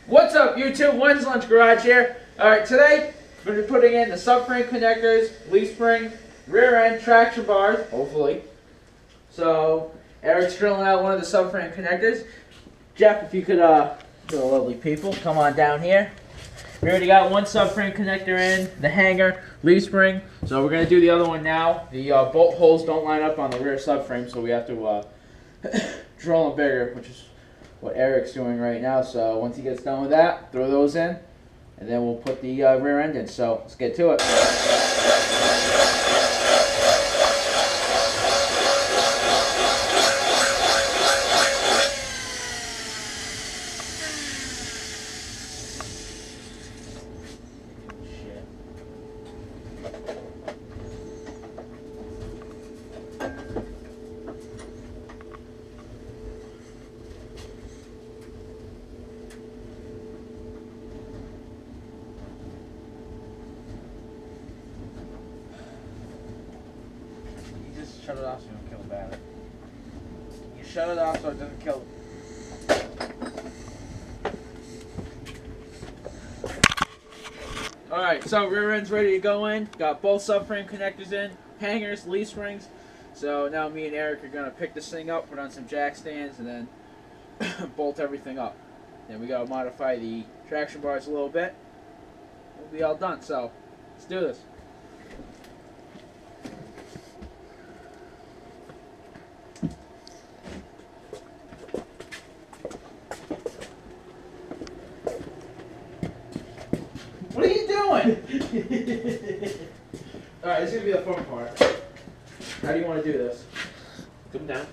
What's up, YouTube? When's Lunch Garage here. Alright, today we're going to be putting in the subframe connectors, leaf spring, rear end, traction bars, hopefully. So, Eric's drilling out one of the subframe connectors. Jeff, if you could, the lovely people, come on down here. We already got one subframe connector in, the hanger, leaf spring. So we're going to do the other one now. The bolt holes don't line up on the rear subframe, so we have to drill them bigger, which is what Eric's doing right now. So once he gets done with that, throw those in, and then we'll put the rear end in. So let's get to it. Shut it off so you don't kill the battery. You shut it off so it doesn't kill it. Alright, so rear end's ready to go in. Got both subframe connectors in, hangers, leaf springs. So now me and Eric are going to pick this thing up, put on some jack stands, and then bolt everything up. Then we got to modify the traction bars a little bit. We'll be all done, so let's do this. What are you doing? Alright, this is going to be the fun part. How do you want to do this? Come down.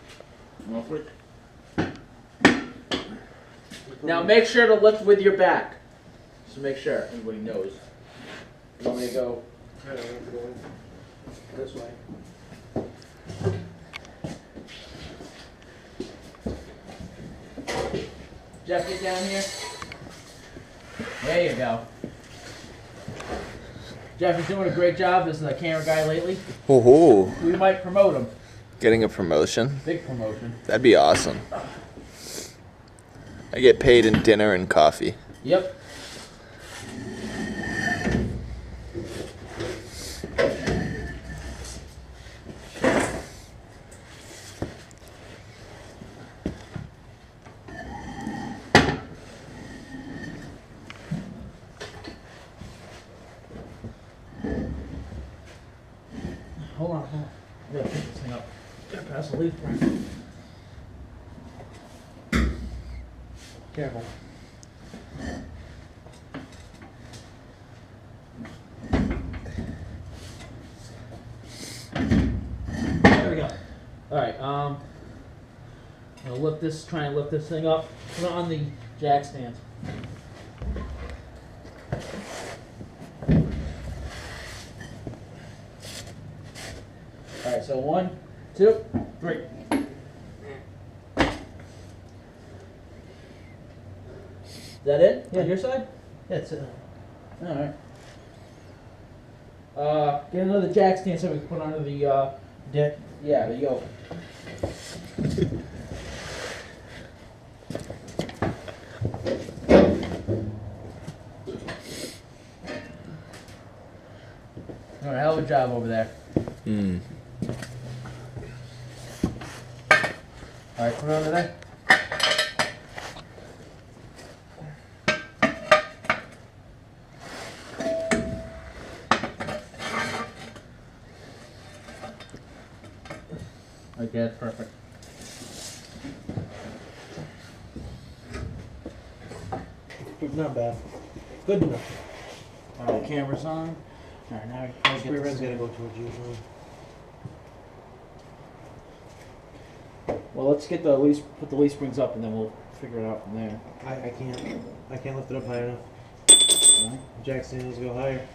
Now make sure to lift with your back. Just to make sure everybody knows. You want me to go this way? Jeff, get down here. There you go. Jeff is doing a great job as the camera guy lately. Oh, We might promote him. getting a promotion? Big promotion. That'd be awesome. I get paid in dinner and coffee. Yep. Hold on. I gotta pick this thing up. Gotta pass the leaf spring. Careful. There we go. Alright, I'm gonna lift this, try and lift this thing up. Put it on the jack stands. Alright, so 1, 2, 3. Is that it? Yeah. On your side? That's it. Alright. Get another jack stand so we can put under the, Dick. yeah, the yoke. Alright, hell of a job over there. Alright, put it under there. Okay, that's perfect. Not bad. Good enough. Alright, camera's on. Alright, now we can Rear end's gotta go towards you. Well, let's get the leaf, put the leaf springs up, and then we'll figure it out from there. I can't lift it up high enough. Jack stand needs to go higher.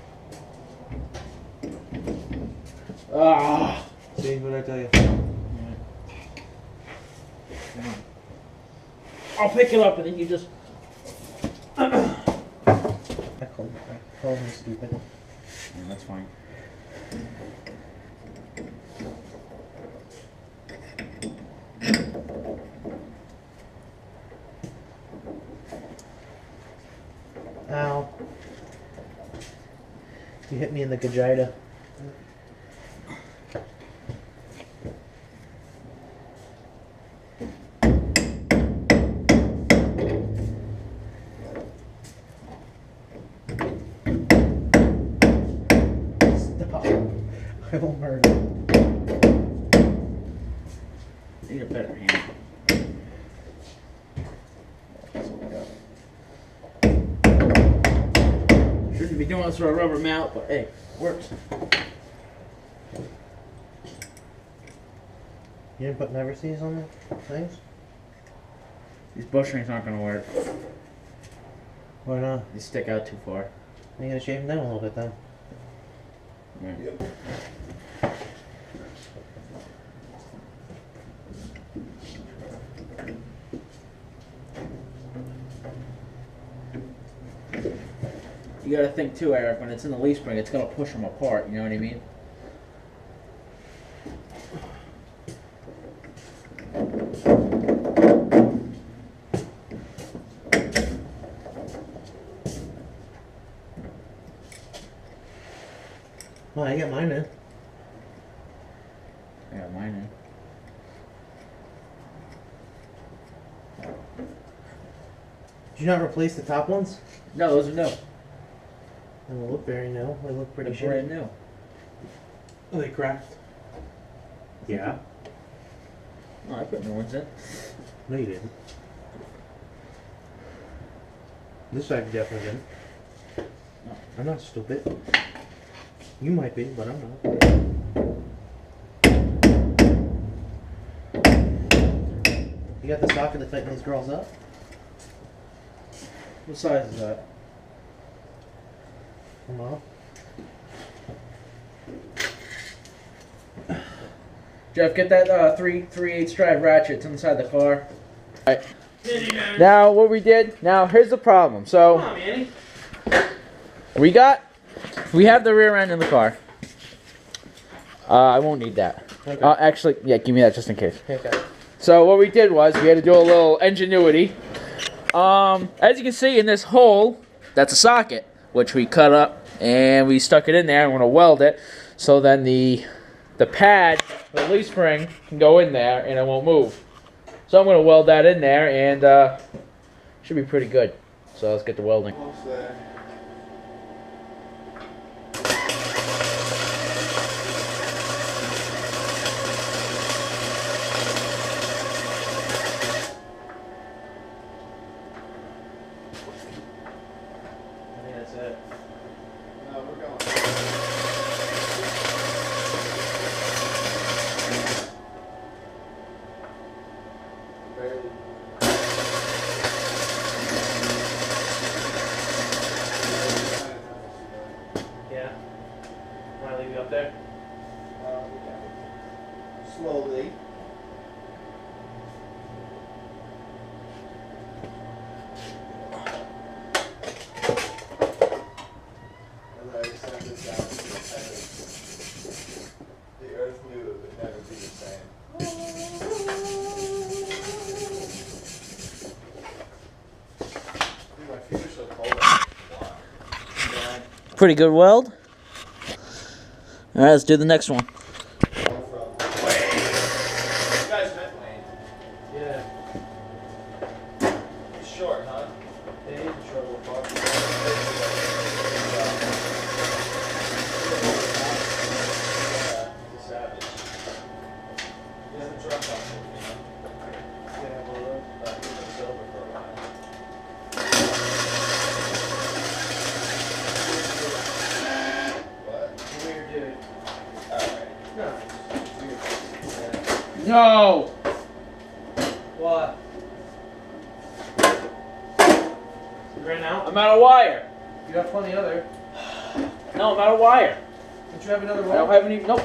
Ah! See what I tell you? I'll pick it up, and then you just. I call him stupid. Yeah, that's fine. Ow. You hit me in the vagina. Stop. I won't hurt you. Need a better hand. Shouldn't be doing this for a rubber mount, but hey, works. You didn't put never seas on the things? These bushrings aren't gonna work. Why not? They stick out too far. You gotta shave them down a little bit then. Right. You gotta think too, Eric, when it's in the leaf spring, it's gonna push them apart, you know what I mean? Well, I got mine in. I got mine in. Did you not replace the top ones? No, those are new. They don't look very new. They look pretty They're brand shitty. new. Oh, they cracked. Yeah. Oh, I put new ones in. No, you didn't. This side definitely didn't. No. I'm not stupid. You might be, but I'm not. You got the socket to tighten these girls up? What size is that? Come on. Jeff, get that 3/8 drive ratchet. It's inside the car. All right. Now, what we did, now here's the problem. So, Come on, Manny. we have the rear end in the car. I won't need that. Okay. Actually, yeah, give me that just in case. Okay. So what we did was we had to do a little ingenuity. As you can see in this hole, that's a socket, which we cut up and we stuck it in there. I'm gonna weld it, so then the pad, the leaf spring, can go in there and it won't move. So I'm gonna weld that in there and should be pretty good. So let's get to welding. That's it. No, we're going. Barely. Yeah. Want to leave you up there? Slowly. The earth knew it would never be the same. Dude, my feet are so cold. Pretty good weld. All right, let's do the next one. You guys met Wayne. Yeah. He's short, huh? They need to trouble fuck. He's a savage. He has a truck on him, you know? Yeah, well, He's been sober for a while. What? weird dude. Alright. No. No. What? You ran out? I'm out of wire. You have plenty other. No, I'm out of wire. Don't you have another I don't one? have any. Nope.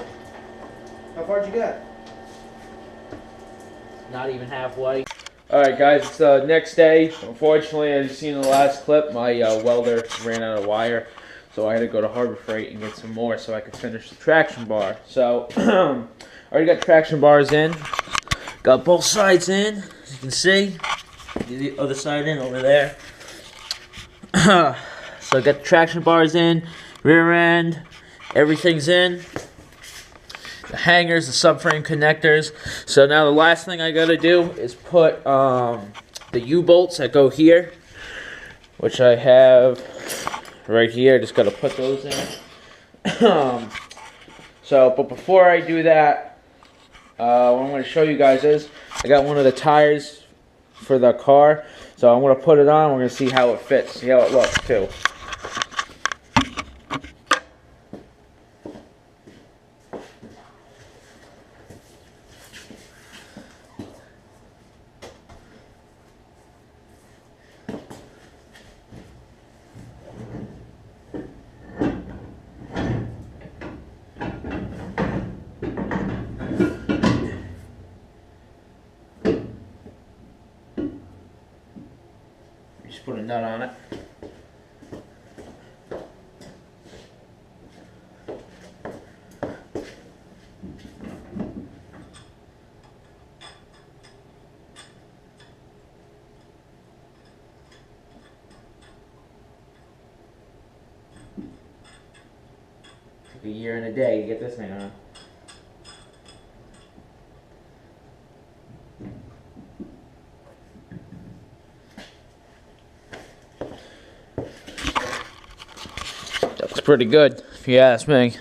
How far'd you get? Not even halfway. Alright guys, it's the next day. Unfortunately, as you've seen in the last clip, my welder ran out of wire. So I had to go to Harbor Freight and get some more so I could finish the traction bar. So, already got traction bars in. Got both sides in, as you can see. The other side in over there. So I got the traction bars in, rear end, everything's in. The hangers, the subframe connectors. So now the last thing I gotta do is put the U-bolts that go here, which I have right here. Just gotta put those in. But before I do that, what I'm gonna show you guys is I got one of the tires for the car. So I'm gonna put it on. We're gonna see how it fits, see how it looks too. Just put a nut on it. Took a year and a day to get this thing on. Looks pretty good, if you ask me.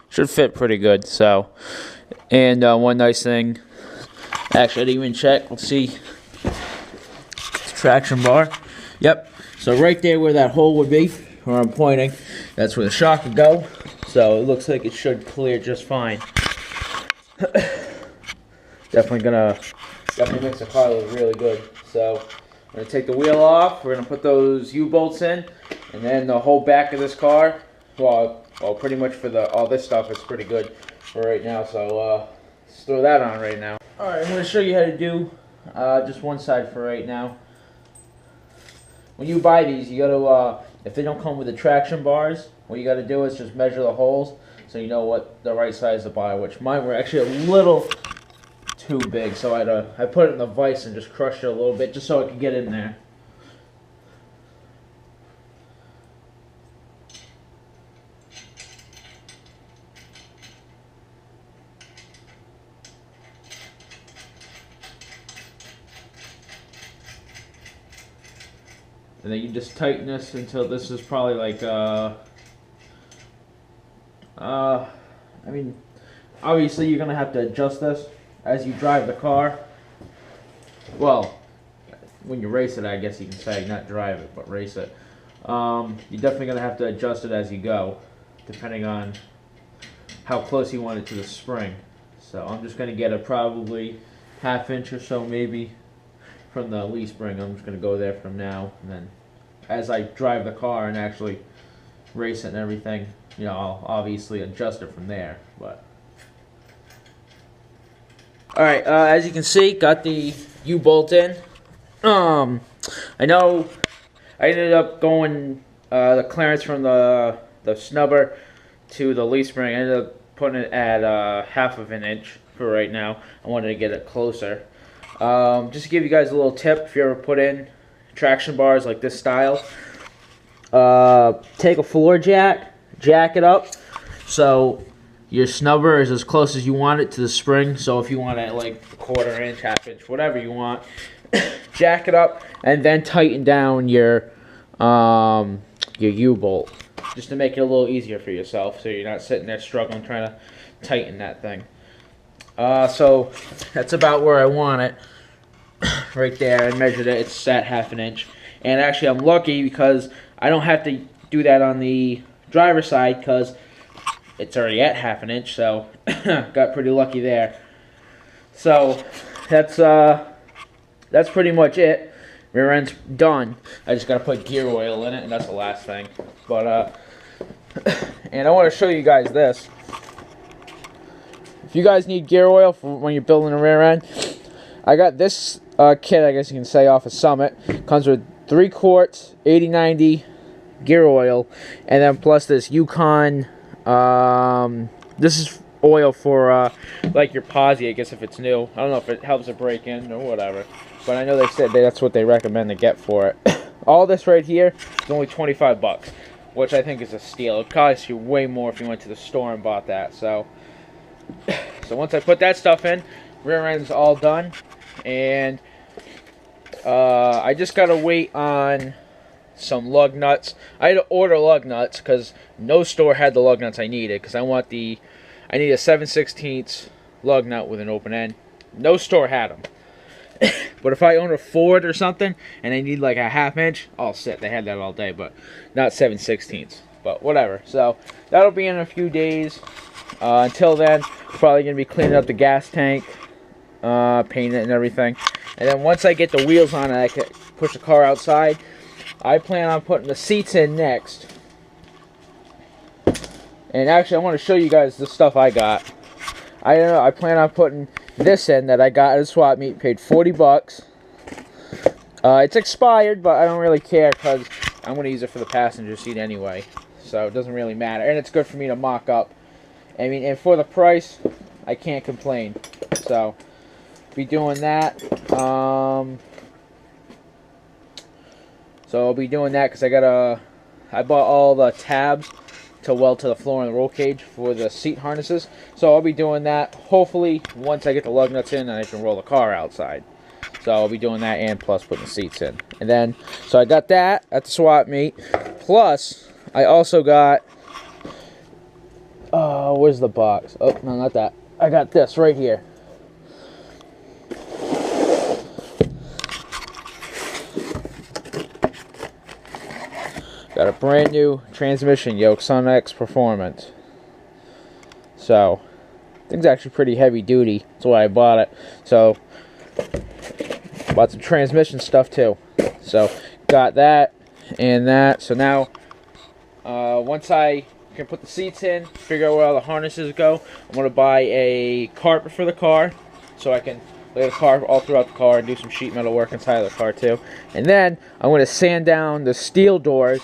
Should fit pretty good. So, and one nice thing, actually I didn't even check. Let's see. Traction bar. Yep. So right there where that hole would be, where I'm pointing, that's where the shock would go. So it looks like it should clear just fine. Definitely makes the car look really good. So I'm gonna take the wheel off. We're gonna put those U-bolts in, and then the whole back of this car. Well, pretty much for all this stuff, it's pretty good for right now. So let's throw that on right now. All right, I'm gonna show you how to do just one side for right now. When you buy these, you gotta if they don't come with the traction bars, what you gotta do is just measure the holes so you know what the right size to buy. Which mine were actually a little too big, so I put it in the vise and just crushed it a little bit just so it could get in there. And then you just tighten this until this is probably like I mean, obviously you're gonna have to adjust this as you drive the car. Well, when you race it, I guess you can say, not drive it, but race it. You're definitely gonna have to adjust it as you go, depending on how close you want it to the spring. So I'm just gonna get a probably ½ inch or so maybe from the leaf spring. I'm just going to go there from now, and then as I drive the car and actually race it and everything, you know, I'll obviously adjust it from there. But all right, as you can see, got the U-bolt in. I know I ended up going the clearance from the snubber to the leaf spring. I ended up putting it at ½ inch for right now. I wanted to get it closer. Just to give you guys a little tip, if you ever put in traction bars like this style, take a floor jack it up so your snubber is as close as you want it to the spring. So if you want it like ½ inch, ½ inch, whatever you want, jack it up and then tighten down your U-bolt, just to make it a little easier for yourself, so you're not sitting there struggling trying to tighten that thing. So that's about where I want it, right there. I measured it, it's at ½ inch. And actually I'm lucky because I don't have to do that on the driver's side because it's already at ½ inch, so got pretty lucky there. So that's pretty much it. Rear end's done. I just gotta put gear oil in it, and that's the last thing. But and I want to show you guys this. If you guys need gear oil for when you're building a rear end, I got this kit, I guess you can say, off of Summit. Comes with 3 quarts, 80/90 gear oil, and then plus this Yukon. This is oil for like your posi, I guess, if it's new. I don't know if it helps it break in or whatever, but I know they said that's what they recommend to get for it. all this right here is only 25 bucks, which I think is a steal. It costs you way more if you went to the store and bought that. So once I put that stuff in, rear end's all done, and I just gotta wait on some lug nuts. I had to order lug nuts because no store had the lug nuts I needed, because I need a 7/16 lug nut with an open end. No store had them. But if I own a Ford or something and I need like a 1/2 inch, I'll sit. They had that all day, but not 7/16. But whatever. So that'll be in a few days. Until then, probably gonna be cleaning up the gas tank, painting it and everything. And then once I get the wheels on it, I can push the car outside. I plan on putting the seats in next. And actually, I want to show you guys the stuff I got. I plan on putting this in that I got at a swap meet. Paid 40 bucks. It's expired, but I don't really care because I'm going to use it for the passenger seat anyway. So it doesn't really matter. And it's good for me to mock up. I mean, and for the price, I can't complain. So, be doing that. So I'll be doing that because I bought all the tabs to weld to the floor and the roll cage for the seat harnesses. So I'll be doing that hopefully once I get the lug nuts in and I can roll the car outside. So I'll be doing that and plus putting the seats in. And then, so I got that at the swap meet. Plus, I also got, where's the box? Oh, no, not that. I got this right here. Got a brand new transmission yoke, Sun-X Performance. So, thing's actually pretty heavy duty. That's why I bought it. So, bought some transmission stuff too. So, got that and that. So now, once I can put the seats in, figure out where all the harnesses go, I'm going to buy a carpet for the car so I can lay the car all throughout the car and do some sheet metal work inside of the car too. And then, I'm going to sand down the steel doors.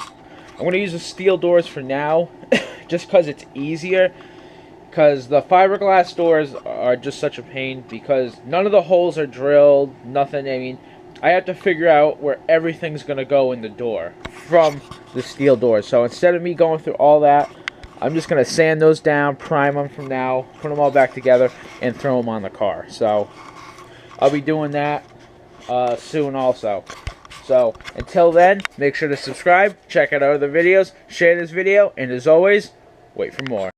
I'm going to use the steel doors for now, just because it's easier. Because the fiberglass doors are just such a pain, because none of the holes are drilled, nothing. I mean, I have to figure out where everything's going to go in the door from the steel doors. So instead of me going through all that, I'm just going to sand those down, prime them from now, put them all back together, and throw them on the car. So I'll be doing that soon also. So, until then, make sure to subscribe, check out other videos, share this video, and as always, wait for more.